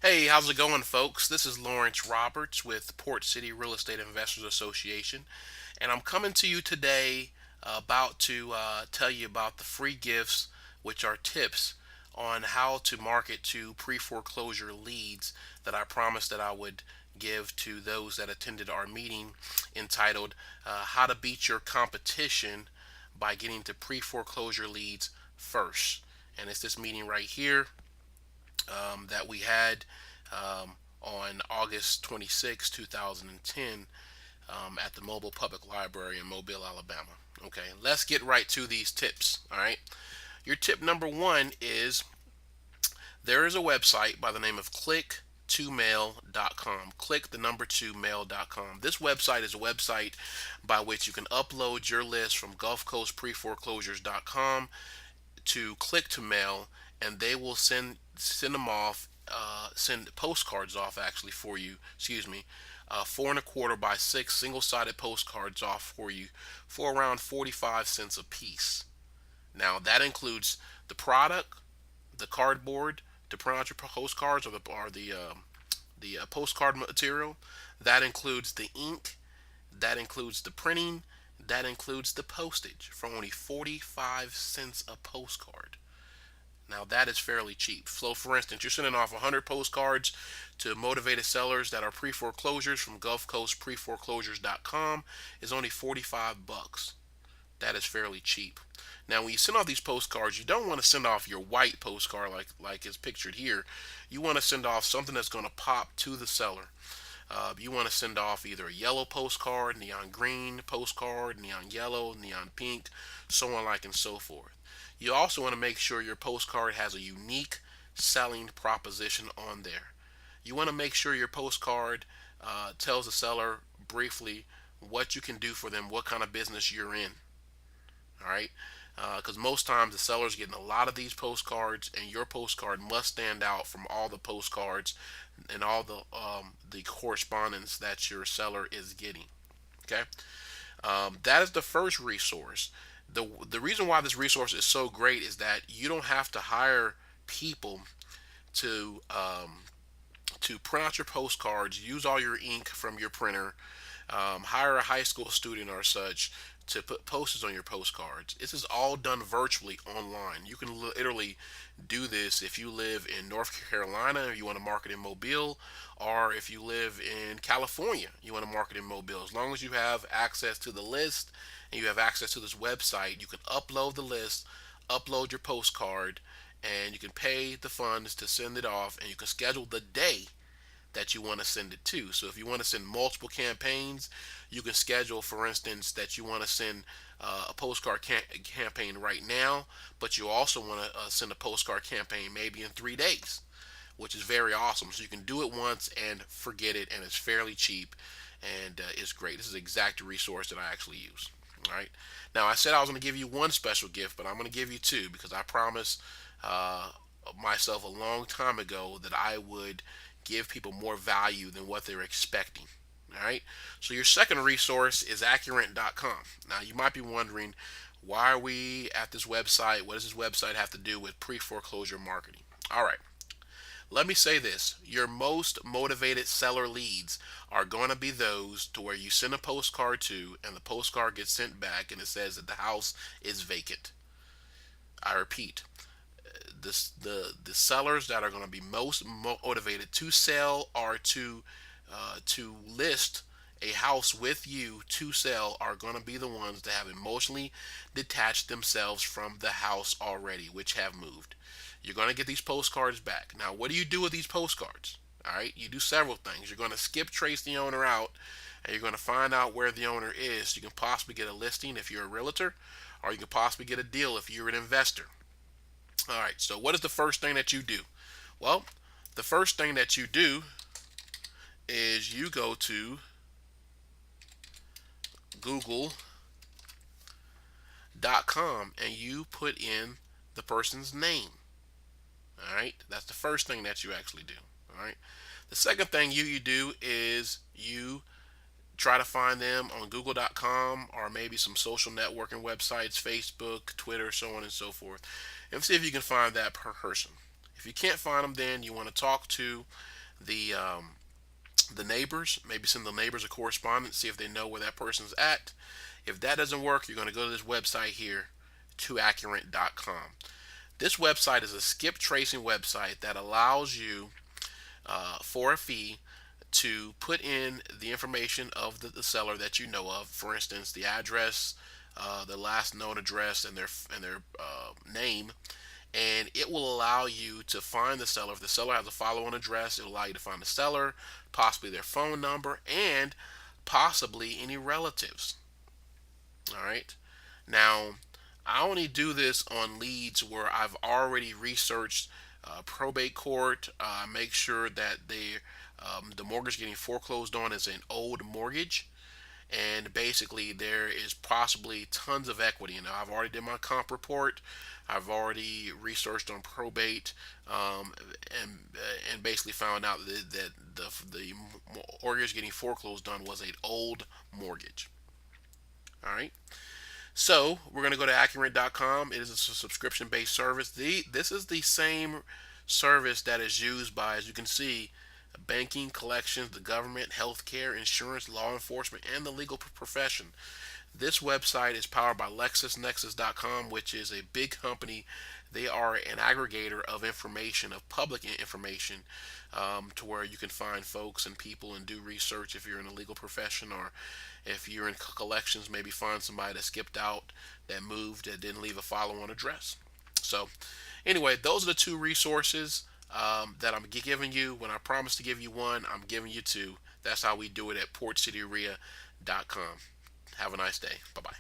Hey, how's it going, folks? This is Lawrence Roberts with Port City Real Estate Investors Association, and I'm coming to you today about to tell you about the free gifts, which are tips on how to market to pre foreclosure leads that I promised that I would give to those that attended our meeting entitled How to Beat Your Competition by Getting to Pre Foreclosure Leads First. And it's this meeting right here that we had on August 26, 2010, at the Mobile Public Library in Mobile, Alabama. Okay, let's get right to these tips. All right, your tip number one is there is a website by the name of click2mail.com. Click the number 2 mail.com. This website is a website by which you can upload your list from Gulf Coast Preforeclosures.com to click to mail, and they will send them off, send postcards off actually for you. Excuse me, 4.25 by 6 single-sided postcards off for you for around 45 cents a piece. Now that includes the product, the cardboard to print out your postcards, or the postcard material. That includes the ink. That includes the printing. That includes the postage for only 45 cents a postcard. Now that is fairly cheap. So for instance, you're sending off 100 postcards to motivated sellers that are pre-foreclosures from Gulf Coast Preforeclosures.com is only 45 bucks. That is fairly cheap. Now, when you send off these postcards, you don't want to send off your white postcard like is pictured here. You want to send off something that's going to pop to the seller. You want to send off either a yellow postcard, neon green postcard, neon yellow, neon pink, so on like and so forth. You also want to make sure your postcard has a unique selling proposition on there. You want to make sure your postcard tells the seller briefly what you can do for them, what kind of business you're in. All right, because most times the seller's getting a lot of these postcards, and your postcard must stand out from all the postcards and all the correspondence that your seller is getting. Okay, that is the first resource. The reason why this resource is so great is that you don't have to hire people to print out your postcards, use all your ink from your printer, hire a high school student or such to put posters on your postcards. This is all done virtually online. You can literally do this if you live in North Carolina, or you want to market in Mobile, or if you live in California, you want to market in Mobile. As long as you have access to the list and you have access to this website, you can upload the list, upload your postcard, and you can pay the funds to send it off, and you can schedule the day that you want to send it to. So if you want to send multiple campaigns, you can schedule, for instance, that you want to send a postcard campaign right now, but you also want to send a postcard campaign maybe in 3 days, which is very awesome. So you can do it once and forget it, and it's fairly cheap, and it's great. This is the exact resource that I actually use. All right. Now I said I was going to give you one special gift, but I'm going to give you two because I promised uh, myself a long time ago that I would give people more value than what they're expecting. All right. So your second resource is accurate.com. Now you might be wondering, why are we at this website? What does this website have to do with pre foreclosure marketing? All right. Let me say this. Your most motivated seller leads are going to be those to where you send a postcard to, and the postcard gets sent back and it says that the house is vacant. I repeat, the sellers that are going to be most motivated to sell or to list a house with you to sell are going to be the ones that have emotionally detached themselves from the house already, which have moved. You're going to get these postcards back. Now, what do you do with these postcards? All right, you do several things. You're going to skip trace the owner out, and you're going to find out where the owner is. You can possibly get a listing if you're a realtor, or you can possibly get a deal if you're an investor. All right, so what is the first thing that you do? Well, the first thing that you do is you go to google.com and you put in the person's name. All right, that's the first thing that you actually do. All right, the second thing you do is you try to find them on google.com or maybe some social networking websites, Facebook, Twitter, so on and so forth, and see if you can find that per person. If you can't find them, then you want to talk to the the neighbors. Maybe send the neighbors a correspondence, see if they know where that person's at. If that doesn't work, you're going to go to this website here, toaccurate.com. This website is a skip tracing website that allows you, for a fee, to put in the information of the seller that you know of. For instance, the address, the last known address, and their name, and it will allow you to find the seller. If the seller has a follow-on address, it will allow you to find the seller, possibly their phone number, and possibly any relatives. All right. Now, I only do this on leads where I've already researched probate court. Make sure that the mortgage getting foreclosed on is an old mortgage, and basically there is possibly tons of equity. You know, I've already did my comp report. I've already researched on probate, and basically found out that the mortgage getting foreclosed on was an old mortgage. All right. So we're going to go to accurate.com. It is a subscription-based service. This is the same service that is used by, as you can see, banking, collections, the government, healthcare, insurance, law enforcement, and the legal profession. This website is powered by LexisNexis.com, which is a big company. They are an aggregator of information, of public information, to where you can find folks and people and do research if you're in a legal profession, or if you're in collections, maybe find somebody that skipped out, that moved, that didn't leave a follow-on address. So, anyway, those are the two resources that I'm giving you. When I promise to give you one, I'm giving you two. That's how we do it at PortCityREIA.com. Have a nice day. Bye bye.